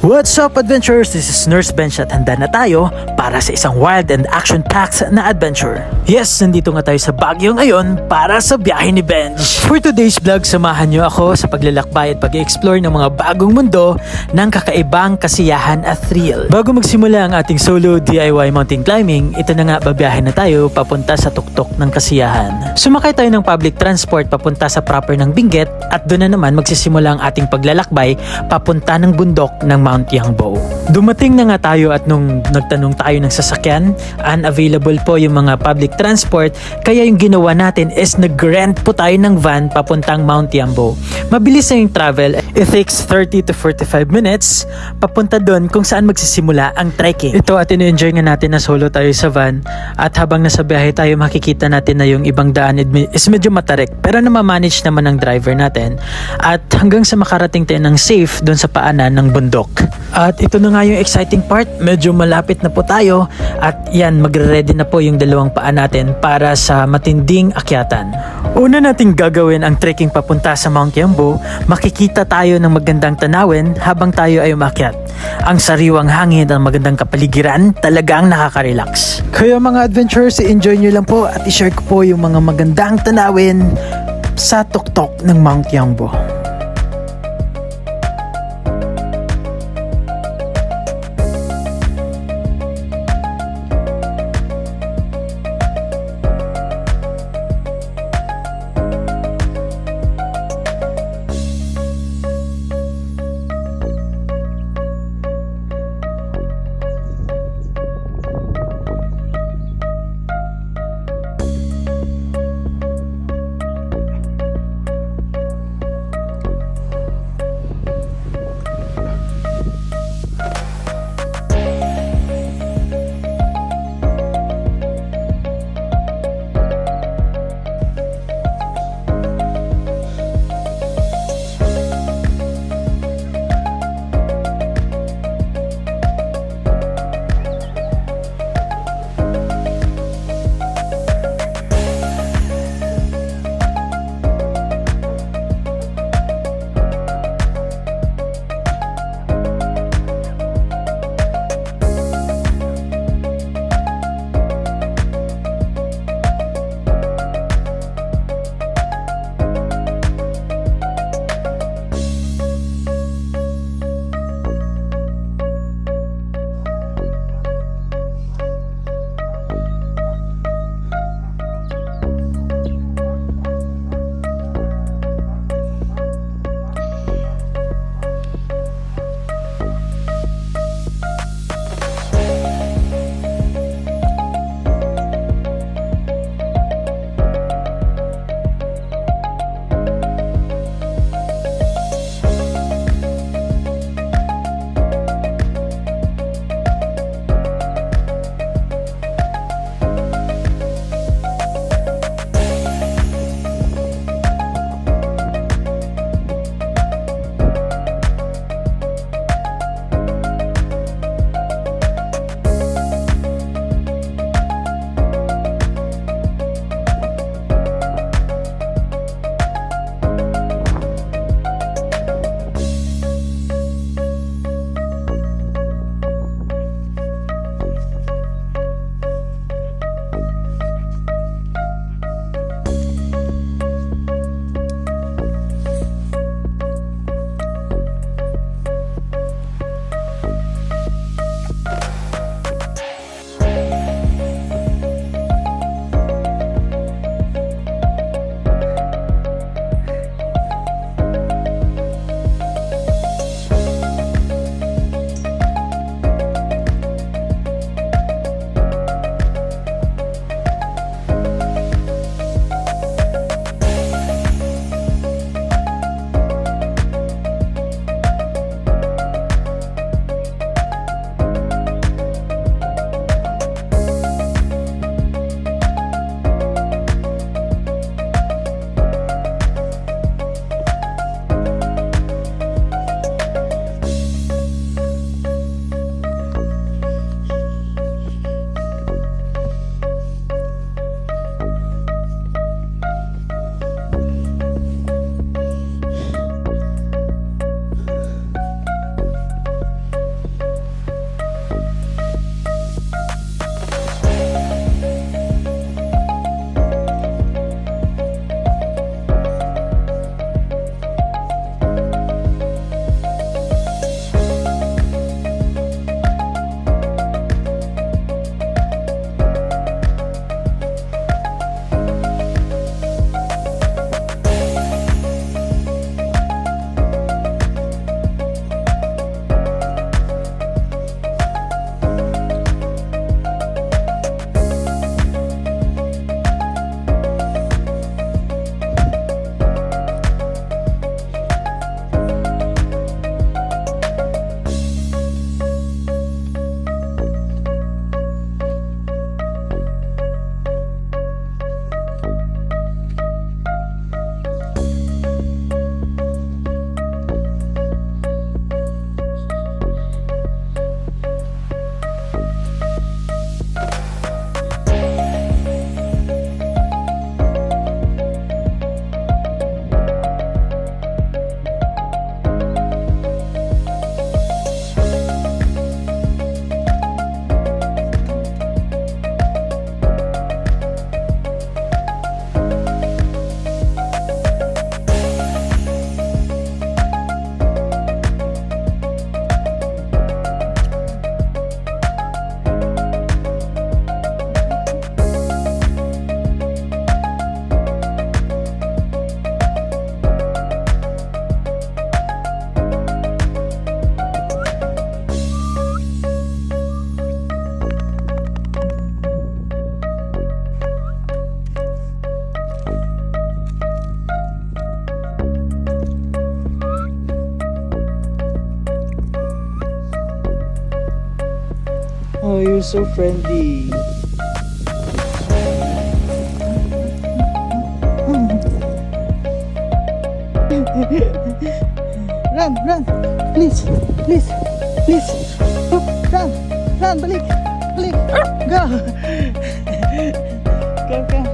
What's up adventurers? This is Nurse Bench at handa na tayo para sa isang wild and action-packed na adventure. Yes, nandito nga tayo sa Baguio ngayon para sa biyahe ni Benj. For today's vlog, samahan niyo ako sa paglalakbay at pag-explore ng mga bagong mundo ng kakaibang kasiyahan at thrill. Bago magsimula ang ating solo DIY mountain climbing, ito na nga babiyahe na tayo papunta sa tuktok ng kasiyahan. Sumakay tayo ng public transport papunta sa proper ng Benguet at doon na naman magsisimula ang ating paglalakbay papunta ng bundok ng Mount Yangbo. Dumating na nga tayo at nung nagtanong tayo ng sasakyan, unavailable po yung mga public transport, kaya yung ginawa natin is nag-rent po tayo ng van papuntang Mount Yangbo. Mabilis na yung travel, it takes 30 to 45 minutes papunta doon kung saan magsisimula ang trekking. Ito at ino-enjoy nga natin na solo tayo sa van at habang nasa biyahe tayo makikita natin na yung ibang daan is medyo matarik pero namamanage naman ng driver natin at hanggang sa makarating tayo ng safe doon sa paanan ng bundok. At ito na nga yung exciting part, medyo malapit na po tayo at yan, magre-ready na po yung dalawang paa natin para sa matinding akyatan. Una nating gagawin ang trekking papunta sa Mount Yangbo, makikita tayo ng magandang tanawin habang tayo ay umakyat. Ang sariwang hangin at magandang kapaligiran talagang nakaka-relax. Kaya mga adventurers, enjoy nyo lang po at i-share ko po yung mga magandang tanawin sa tuktok ng Mount Yangbo. Oh, you're so friendly. Run, run. Please, please, please. Run, run, balik, balik. Go. Go, go.